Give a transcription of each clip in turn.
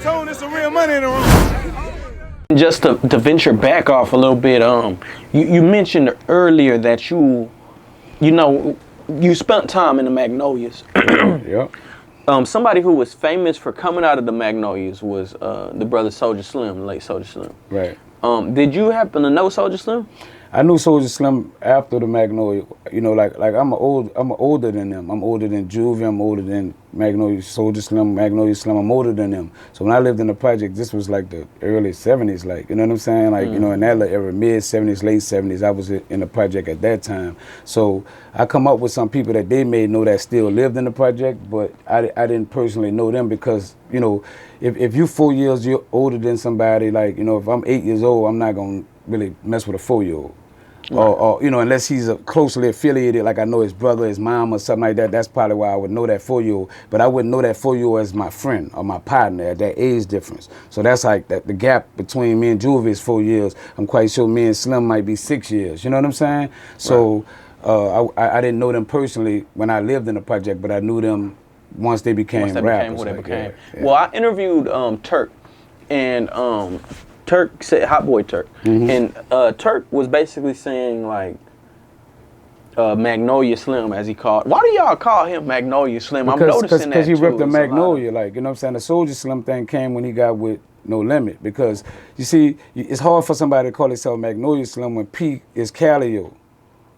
RealToon, it's some real money in the room. Just to venture back off a little bit, you mentioned earlier that you spent time in the Magnolias. Yeah. Somebody who was famous for coming out of the Magnolias was the brother Soulja Slim, late Soulja Slim. Right. Did you happen to know Soulja Slim? I knew Soulja Slim after the Magnolia. You know, like I'm older than them. I'm older than Juvie. I'm older than Magnolia, Soulja Slim, Magnolia Slim. I'm older than them. So when I lived in the project, this was like the early '70s. Like, you know what I'm saying? Like, you know, in that era, mid '70s, late '70s, I was in the project at that time. So I come up with some people that they may know that still lived in the project, but I didn't personally know them because, you know, if you 4 years older than somebody, like, you know, if I'm 8 years old, I'm not gonna really mess with a 4-year-old. Right. Or, you know, unless he's closely affiliated, like I know his brother, his mom, or something like that, that's probably why I would know that 4-year-old. But I wouldn't know that 4-year-old as my friend or my partner at that age difference. So that's like the gap between me and Juvie is 4 years. I'm quite sure me and Slim might be 6 years. You know what I'm saying? So I didn't know them personally when I lived in the project, but I knew them once they became rappers. What they became. Yeah. Well, I interviewed Turk, and Turk said, Hot Boy Turk, and Turk was basically saying like Magnolia Slim, as he called. Why do y'all call him Magnolia Slim? I'm noticing that because he ripped the Magnolia, like, you know what I'm saying. The Soulja Slim thing came when he got with No Limit, because you see, it's hard for somebody to call himself Magnolia Slim when P is Calio.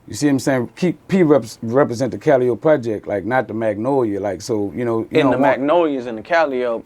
You see what I'm saying? P represent the Calio project, like not the Magnolia, like, so, you know. In the Magnolias and the Calios.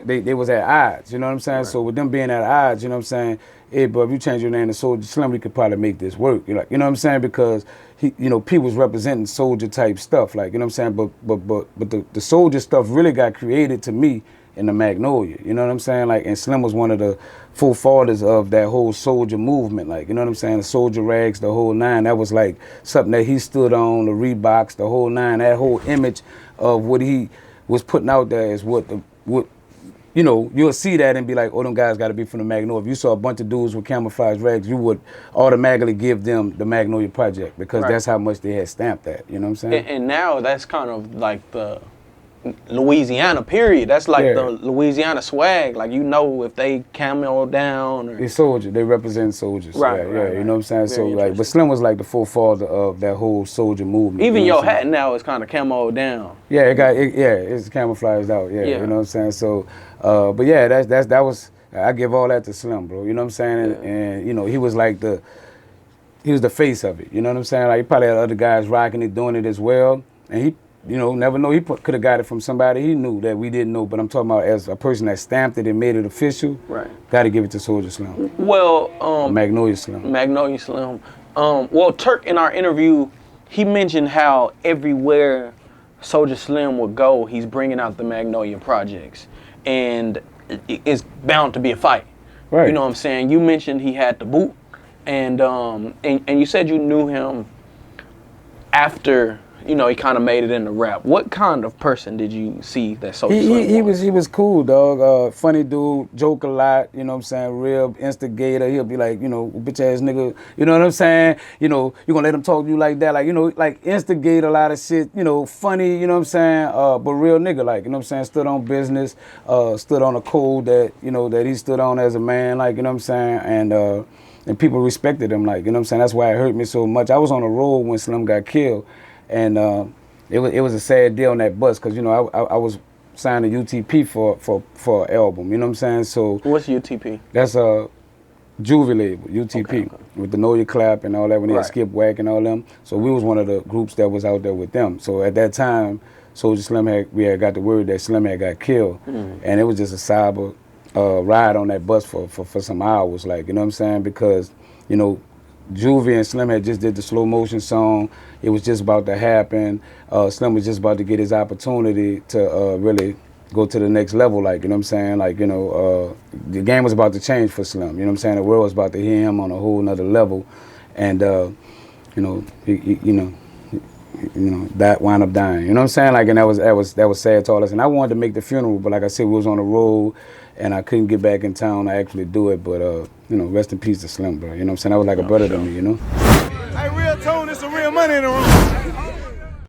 They was at odds, you know what I'm saying? Right. So with them being at odds, you know what I'm saying? Hey, bro, if you change your name to Soulja Slim, we could probably make this work. You know what I'm saying? Because he, you know, P was representing soldier type stuff, like, you know what I'm saying? But the soldier stuff really got created to me in the Magnolia, you know what I'm saying? Like, and Slim was one of the forefathers of that whole soldier movement, like, you know what I'm saying? The soldier rags, the whole nine, that was like something that he stood on, the Reeboks, the whole nine, that whole image of what he was putting out there is what you know, you'll see that and be like, oh, them guys got to be from the Magnolia. If you saw a bunch of dudes with camouflage rags, you would automatically give them the Magnolia Project, because that's how much they had stamped that, you know what I'm saying? And now that's kind of like the Louisiana period. That's like the Louisiana swag. Like, you know, if they camo down or... They soldier. They represent soldiers. Right, you know what I'm saying? So like, but Slim was like the forefather of that whole soldier movement. Even your hat now is kind of camo down. Yeah, it's camouflaged out. Yeah, you know what I'm saying? So, but yeah, that was, I give all that to Slim, bro. You know what I'm saying? And you know, he was like he was the face of it. You know what I'm saying? Like, he probably had other guys rocking it, doing it as well, and he, you know, never know. He could have got it from somebody he knew that we didn't know. But I'm talking about as a person that stamped it and made it official. Right. Got to give it to Soulja Slim. Well, Magnolia Slim. Magnolia Slim. Well, Turk in our interview, he mentioned how everywhere Soulja Slim would go, he's bringing out the Magnolia projects, and it's bound to be a fight. Right. You know what I'm saying? You mentioned he had the boot, and you said you knew him after, you know, he kind of made it into rap. What kind of person did you see that Soulja Slim was? He was cool, dog. Funny dude, joke a lot, you know what I'm saying? Real instigator. He'll be like, you know, bitch ass nigga, you know what I'm saying? You know, you gonna let him talk to you like that, like, you know, like instigate a lot of shit, you know, funny, you know what I'm saying? But real nigga, like, you know what I'm saying? Stood on business, stood on a code that, you know, that he stood on as a man, like, you know what I'm saying? And people respected him, like, you know what I'm saying? That's why it hurt me so much. I was on the road when Slim got killed. And it was a sad deal on that bus, because, you know, I was signed to UTP for an album, you know what I'm saying? So what's UTP? That's a Juvie label, UTP, okay. With the Know Your Clap and all that, when they had Skip Wack and all them. So we was one of the groups that was out there with them. So at that time, Soulja Slim we had got the word that Slim had got killed, and it was just a sober ride on that bus for some hours, like, you know what I'm saying? Because, you know, Juvie and Slim had just did the Slow Motion song. It was just about to happen. Slim was just about to get his opportunity to really go to the next level, like, you know what I'm saying? Like, you know, the game was about to change for Slim, you know what I'm saying? The world was about to hear him on a whole nother level. And, you know, that wound up dying, you know what I'm saying? Like, and that was sad to all us. And I wanted to make the funeral, but like I said, we was on the road, and I couldn't get back in town to actually do it. But, you know, rest in peace to Slim, bro. You know what I'm saying? That was like a brother to me, you know? Hey, RealToon, it's some real money in the room.